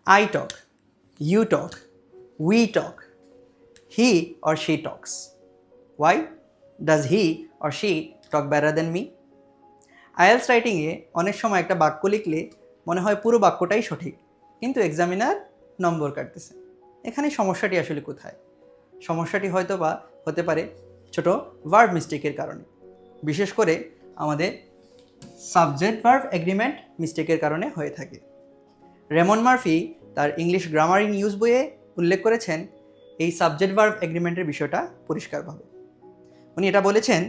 I talk, you talk, we talk, he or she talks. Why? Does he or she talk better than me? IELTS রাইটিংয়ে অনেক সময় একটা বাক্য লিখলে মনে হয় পুরো বাক্যটাই সঠিক, কিন্তু এক্সামিনার নম্বর কাটতেছে। এখানে সমস্যাটি আসলে কোথায়? সমস্যাটি হয়তো বা হতে পারে ছোট ভার্ব মিস্টেকের কারণে, বিশেষ করে আমাদের সাবজেক্ট ভার্ব এগ্রিমেন্ট মিস্টেকের কারণে হয়ে থাকে। রেমন মার্ফি তার ইংলিশ গ্রামার ইন ইউজ বইয়ে উল্লেখ করেছেন এই সাবজেক্ট ভার্ব এগ্রিমেন্টের বিষয়টা পরিষ্কারভাবে। উনি এটা বলেছেন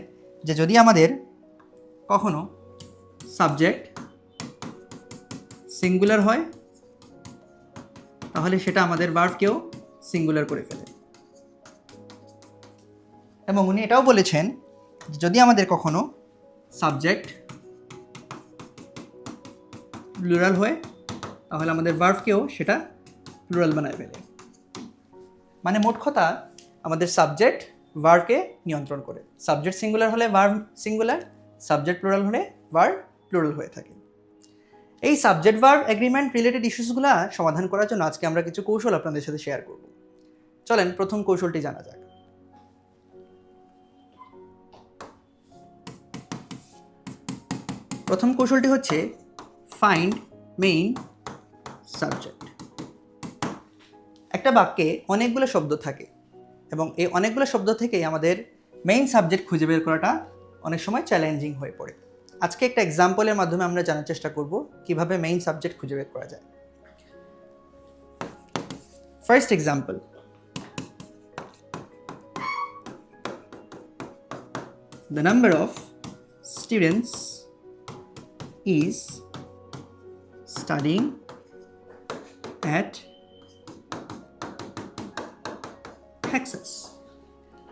যে যদি আমাদের কখনো সাবজেক্ট সিঙ্গুলার হয় তাহলে সেটা আমাদের ভার্বকেও সিঙ্গুলার করে ফেলে, এবং উনি এটাও বলেছেন যদি আমাদের কখনো সাবজেক্ট প্লুরাল হয় তাহলে আমাদের ভার্বকেও সেটা প্লুরাল বানায় ফেলে। মানে মোট কথা আমাদের সাবজেক্ট ভার্বকে নিয়ন্ত্রণ করে। সাবজেক্ট সিঙ্গুলার হলে ভার্ব সিঙ্গুলার, সাবজেক্ট প্লুরাল হলে ভার্ব প্লুরাল হয়ে থাকে। এই সাবজেক্ট ভার্ব এগ্রিমেন্ট রিলেটেড ইস্যুসগুলো সমাধান করার জন্য আজকে আমরা কিছু কৌশল আপনাদের সাথে শেয়ার করব। চলেন প্রথম কৌশলটি জানা যাক। প্রথম কৌশলটি হচ্ছে ফাইন্ড মেইন সাবজেক্ট। একটা বাক্যে অনেকগুলো শব্দ থাকে এবং এই অনেকগুলো শব্দ থেকেই আমাদের মেইন সাবজেক্ট খুঁজে বের করাটা অনেক সময় চ্যালেঞ্জিং হয়ে পড়ে। আজকে একটা এক্সাম্পলের মাধ্যমে আমরা জানার চেষ্টা করব কিভাবে মেইন সাবজেক্ট খুঁজে বের করা যায়। First example, the number of students is studying at হ্যাক্সাস।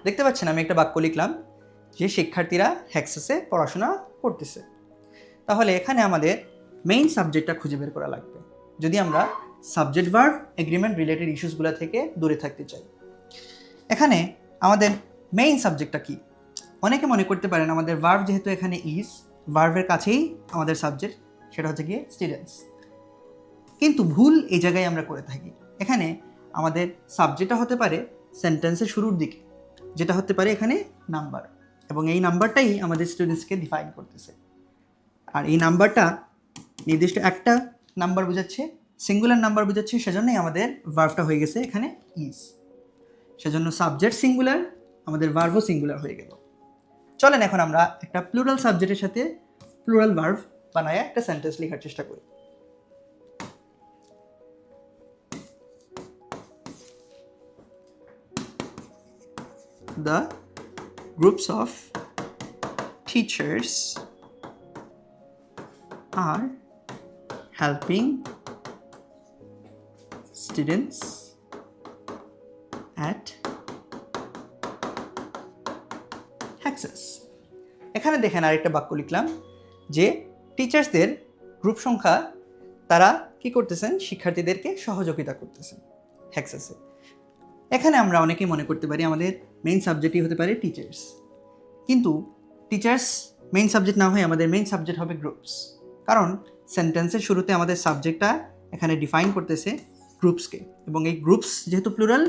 দেখতে পাচ্ছেন আমি একটা বাক্য লিখলাম যে শিক্ষার্থীরা হ্যাক্সাসে পড়াশোনা করতেছে। তাহলে এখানে আমাদের মেইন সাবজেক্টটা খুঁজে বের করা লাগবে যদি আমরা সাবজেক্ট ভার্ব এগ্রিমেন্ট রিলেটেড ইস্যুসগুলো থেকে দূরে থাকতে চাই। এখানে আমাদের মেইন সাবজেক্টটা কি? অনেকে মনে করতে পারেন আমাদের ভার্ব যেহেতু এখানে ইজ, ভার্বের কাছেই আমাদের সাবজেক্ট, সেটা হচ্ছে গিয়ে স্টুডেন্টস। কিন্তু ভুল এই জায়গায় আমরা করে থাকি। এখানে আমাদের সাবজেক্টটা হতে পারে সেন্টেন্সের শুরুর দিকে, যেটা হতে পারে এখানে নাম্বার, এবং এই নাম্বারটাই আমাদের স্টুডেন্টসকে ডিফাইন করতেছে। আর এই নাম্বারটা নির্দিষ্ট একটা নাম্বার বোঝাচ্ছে, সিঙ্গুলার নাম্বার বোঝাচ্ছে, সেজন্যই আমাদের ভার্বটা হয়ে গেছে এখানে ইজ। সেজন্য সাবজেক্ট সিঙ্গুলার, আমাদের ভার্বও সিঙ্গুলার হয়ে গেল। চলেন এখন আমরা একটা প্লুরাল সাবজেক্টের সাথে প্লুরাল ভার্ব বানায় একটা সেন্টেন্স লেখার চেষ্টা করি। The groups of teachers are helping students at হ্যাক্সাস। এখানে দেখেন আরেকটা বাক্য লিখলাম যে টিচার্সদের গ্রুপ সংখ্যা তারা কি করতেছেন, শিক্ষার্থীদেরকে সহযোগিতা করতেছেন হ্যাক্সাসে। এখানে আমরা অনেকেই মনে করতে পারি আমাদের মেইন সাবজেক্টই হতে পারে টিচার্স, কিন্তু টিচার্স মেইন সাবজেক্ট না হয়ে আমাদের মেইন সাবজেক্ট হবে গ্রুপস, কারণ সেন্টেন্সের শুরুতে আমাদের সাবজেক্টটা এখানে ডিফাইন করতেছে গ্রুপসকে, এবং এই গ্রুপস যেহেতু প্লুরাল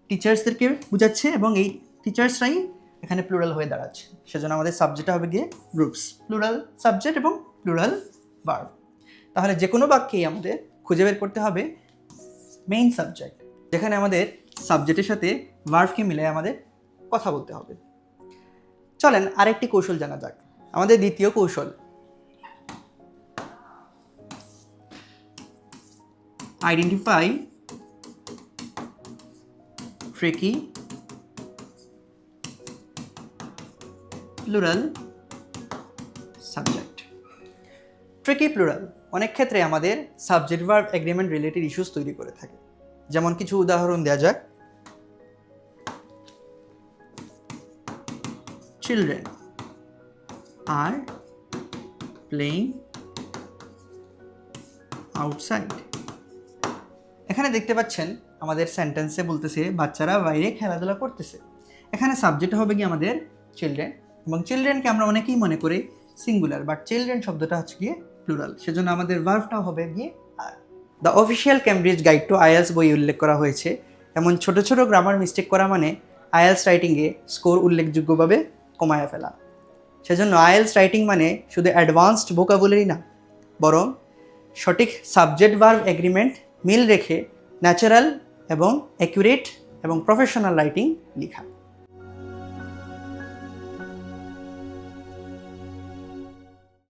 টিচার্সদেরকে বোঝাচ্ছে এবং এই টিচার্সরাই এখানে প্লুরাল হয়ে দাঁড়াচ্ছে, সেজন্য আমাদের সাবজেক্টটা হবে গিয়ে গ্রুপস, প্লুরাল সাবজেক্ট এবং প্লুরাল ভার্ব। তাহলে যে কোনো বাক্যেই আমাদের খুঁজে বের করতে হবে মেইন সাবজেক্ট, যেখানে আমাদের সাবজেক্টের সাথে ভার্বকে মিলে আমাদের কথা বলতে হবে। চলেন আরেকটি কৌশল জানা যাক। আমাদের দ্বিতীয় কৌশল, identify tricky plural subject. Tricky plural অনেক ক্ষেত্রে আমাদের subject verb agreement related issues তৈরি করে থাকে। যেমন কিছু উদাহরণ দেওয়া যাক। Children are playing outside. এখানে দেখতে পাচ্ছেন আমাদের সেন্টেন্সে বলতেছে বাচ্চারা বাইরে খেলাধুলা করতেছে। এখানে সাবজেক্ট হবে কি আমাদের চিলড্রেন, এবং চিলড্রেনকে আমরা অনেকেই মনে করি সিঙ্গুলার, বাট চিলড্রেন শব্দটা হচ্ছে গিয়ে প্লুরাল, সেজন্য আমাদের ভার্বটা হবে গিয়ে are. The official Cambridge guide to IELTS বই উল্লেখ করা হয়েছে এমন ছোট ছোট গ্রামার মিস্টেক করা মানে আইএলস রাইটিংয়ে স্কোর উল্লেখযোগ্যভাবে কমায়া ফেলা। সেজন্য আইএলস রাইটিং মানে শুধু অ্যাডভান্সড ভোকাবুলারি না, বরং সঠিক সাবজেক্ট ভার্ব এগ্রিমেন্ট মিল রেখে ন্যাচারাল এবং অ্যাকুরেট এবং প্রফেশনাল রাইটিং লেখা।